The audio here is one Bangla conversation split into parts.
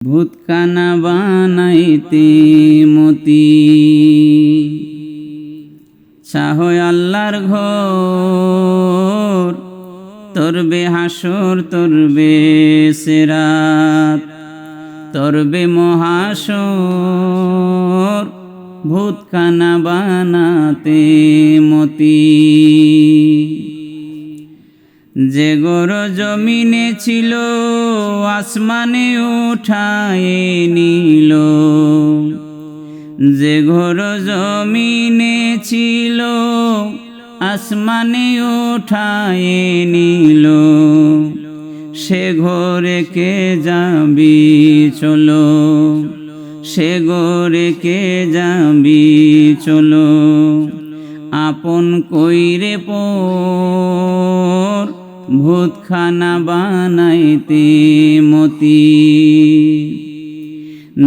ভূতকানা বানাইতে মতি চাহয় আল্লাহর ঘর তরবে হাসর তরবে সেরাত তরবে মহাসর ভূতকানা বানাতে মতি যে গর জমিনে ছিল আসমানে উঠায় নিল যে ঘর জমিনে ছিল আসমানে উঠায় নিল সে ঘরে কে যাবি চলো সে ঘরে কে যাবি চলো আপন কইরে পর ভূতখানা বানাইতে মতি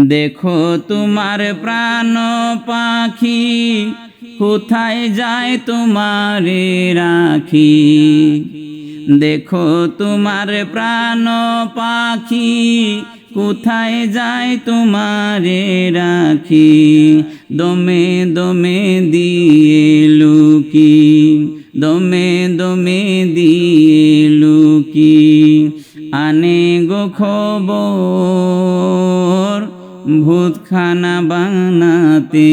দেখো তোমার প্রাণ পাখি কোথায় যায় তোমারে রাখি দেখো তোমার প্রাণ পাখি কোথায় যায় তোমারে রাখি দমে দমে দিয়ে লুকি দমে দমে দিয়ে লুকি আনে গো খবর ভূতখানা বানাতে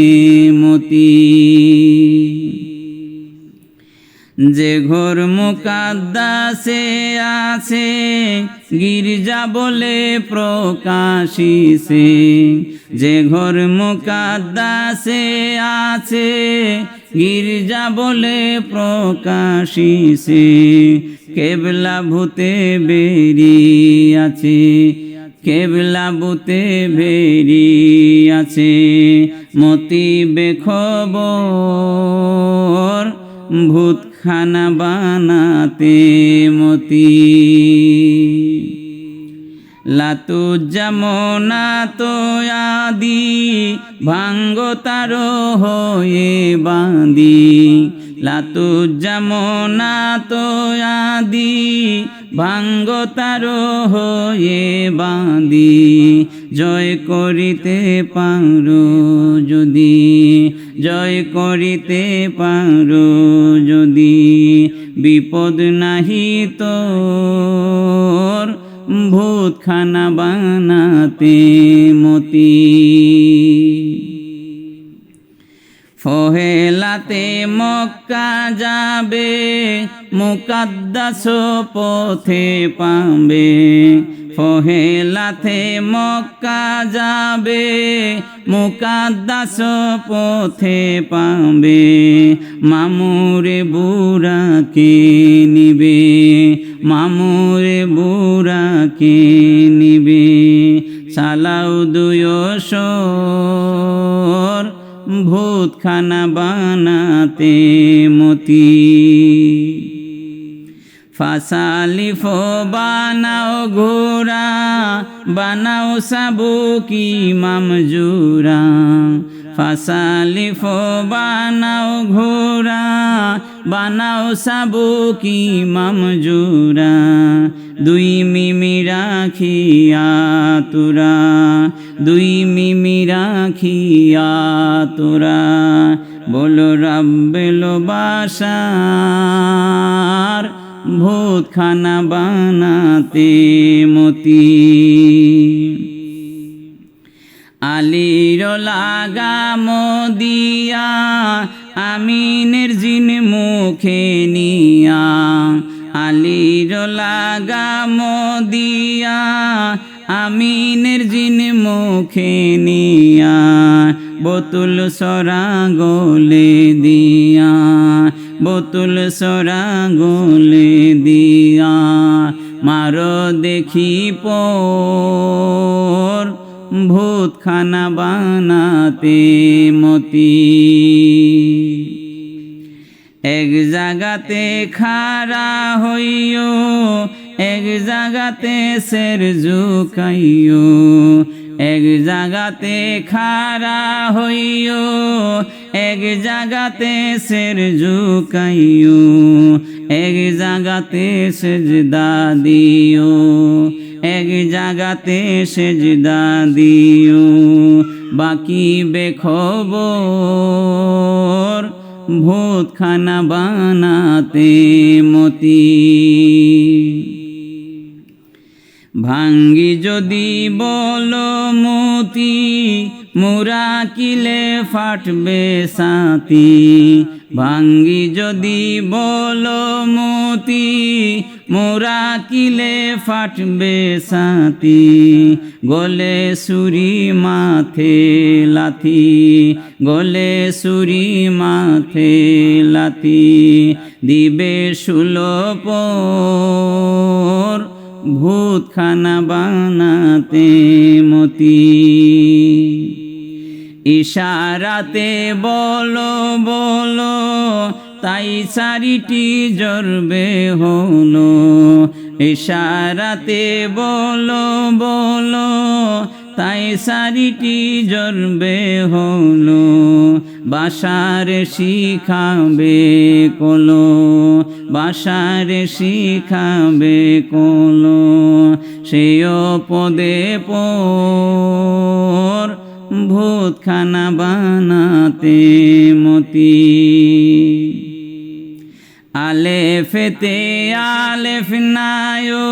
মতি যে ঘর মুকাদ্দাসে আছে গির্জা বলে প্রকাশিছে যে ঘর মুকাদ্দাসে আছে গির্জা বলে প্রকাশিছে কেবলা ভূতে বেরিয়াছে কেবলা ভূতে বেরিয়াছে মতি বেখবর ভূতখানা বানাতে মতি লাতু জামনা তো আদি ভাঙ্গ তার হয়ে বাঁধি লাতু জামনা তো আদি ভাঙ্গ তার হয়ে বাঁধি জয় করিতে পারো যদি জয় করিতে পারো যদি বিপদ নাহি তোর ভূতখানা বানাতে মতি ফহেলাতে মক্কা যাবে মুকাদ্দাস পথে পাবে ফহেলাতে মক্কা যাবে মুকাদ্দাস পথে পাবে মামুরে বুড়াকে নিবে মামুরে বুড়াকে নিবে সালাউ দুয়সর ভূতখানা বানাতে মতি ফাসালিফ বানাও ঘোড়া বানাও সাবুকি মামজুরা ফাসালিফ বানাও ঘোড়া বানাও সাবুকি মামজুরা দুই মিমি রাখিয়া তোরা দুই মিমি রাখিয়া তোরা বলো রাব্বেল বাসার ভূতখানা বানাতে মতি আলির লাগাম দিয়া আমিনের জিন মুখে নিয়া আলির লাগাম দিয়া আমিনের জিন মুখে নিয়া বোতল সরা গোলে দিয়া বোতল সরা গোলে দিয়া মারো দেখি পর ভূতখানা বানাতে মতি এক জাগাতে খাড়া হইও এক জাগাতে সের ঝুকাইও এক জাগাতে খাড়া হইও এক জাগাতে সের ঝুকাইও এক জাগাতে সেজদা দিও এক জাগাতে সেজদা দিও বাকি বেখবর ভূতখানা বানাতে মতি ভাঙ্গি যদি বলো মতি মুরা কিলে ফাটবে সাথী ভাঙ্গি যদি বলো মতি মোরা কিলে ফাটবে সাথী গলে সুরি মাথে লাথি গলে সুরি মাথে লাথি দিবে সুলোপর ভূতখানা বানাতে মতি ইশারাতে বলো বলো তাই চারিটি জরবে হলো ইশারাতে বলো বলো তাই চারিটি জরবে হলো বাসারে শিখাবে কলো বাসারে শিখাবে কলো সেও পদে পর ভূতখানা বানাতে মতি আলেফেতে আলেফ নায়ো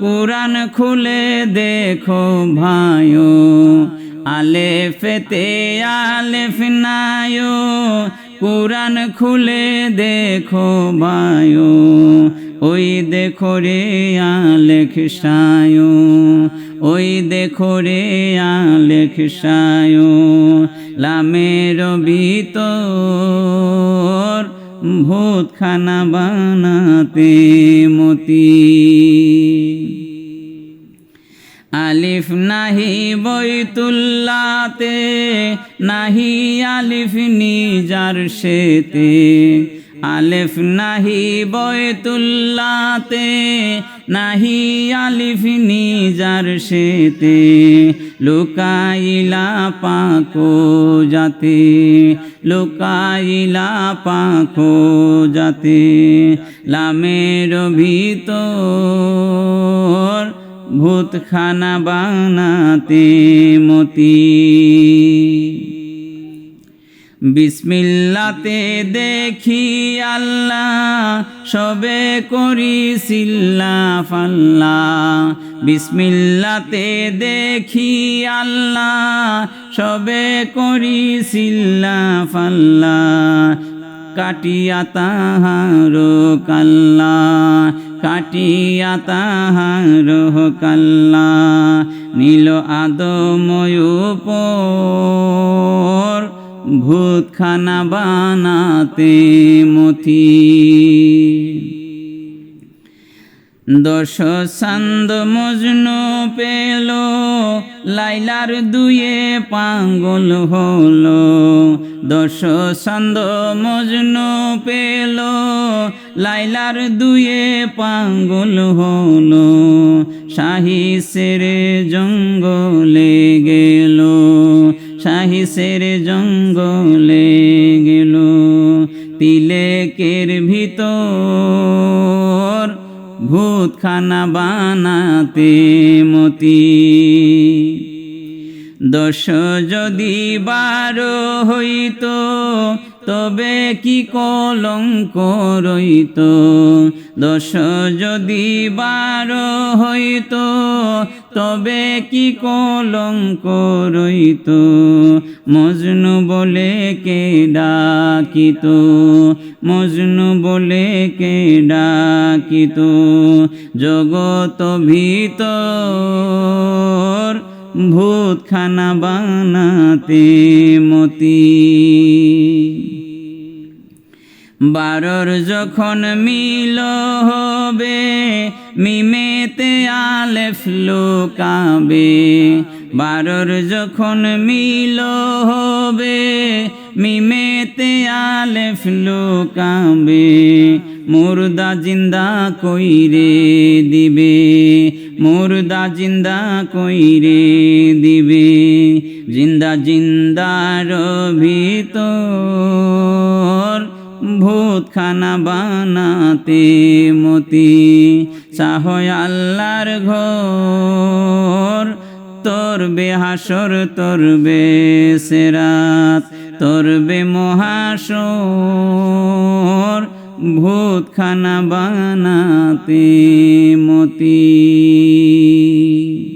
কুরআন খুলে দেখো ভাইও আলেফেতে আলেফ নায়ো কুরআন খুলে দেখো ভাইও ওই দেখো রে আলেখ সায়ো ওই দেখো রে আলেখ সায়ো লামের ভিতর ভূতখানা বানাতে মতি আলিফ নাহি বৈতুল্লাতে নাহি আলিফ নিজার শেতে আলিফ নাহি বৈতুল্লাতে নাহি আলিফ নিজার শেতে লুকাইলা পাখো যাতে লুকাইলা পাখো যাতে লামের ভিতর ভূতখানা বানাতে মতি বিসমিল্লাতে দেখি আল্লাহ সবে করি সিল্লা ফাল্লা বিসমিল্লাতে দেখি আল্লাহ সবে করি সিল্লা ফাল্লা কাটিয়া তাহার কাল্লা কাটিয়া তাহার কাল্লা নীল আদময় উপর ভূতখানা বানাতে মতি দশ ছন্দ মজনু পেল লাইলার দুয়ে পাগল হলো দশ ছন্দ মজনু পেল লাইলার দুয়ে পাগল হলো শাহী সেরে জঙ্গলে গেল শাহী সেরে জঙ্গলে গেল তিলেকের ভিতর ভূতখানা বানাতে মতি দশ যদি 12 হইতো তবে কি কলঙ্ক রইতো দশ যদি 12 হইতো তবে কি কলঙ্ক রইতো মজনু বলে কে ডাকিতো মজনু বলে কে ডাকিতো জগত ভিতর ভূতখানা বানাতে মতি 12 যখন মিল হবে মিমেতে আলেফ লুকাবে 12 যখন মিল হবে মিমেতে আলেফ লুকাবে মুর্দা জিন্দা কইরে দিবে মুর্দা জিন্দা কইরে দিবে জিন্দা জিন্দার ভিতর ভূতখানা বানাতে মতি চাহয় আল্লাহর ঘর তরবে হাসর তরবে সেরাত তরবে মহাশর ভূতখানা বানাতে মতি।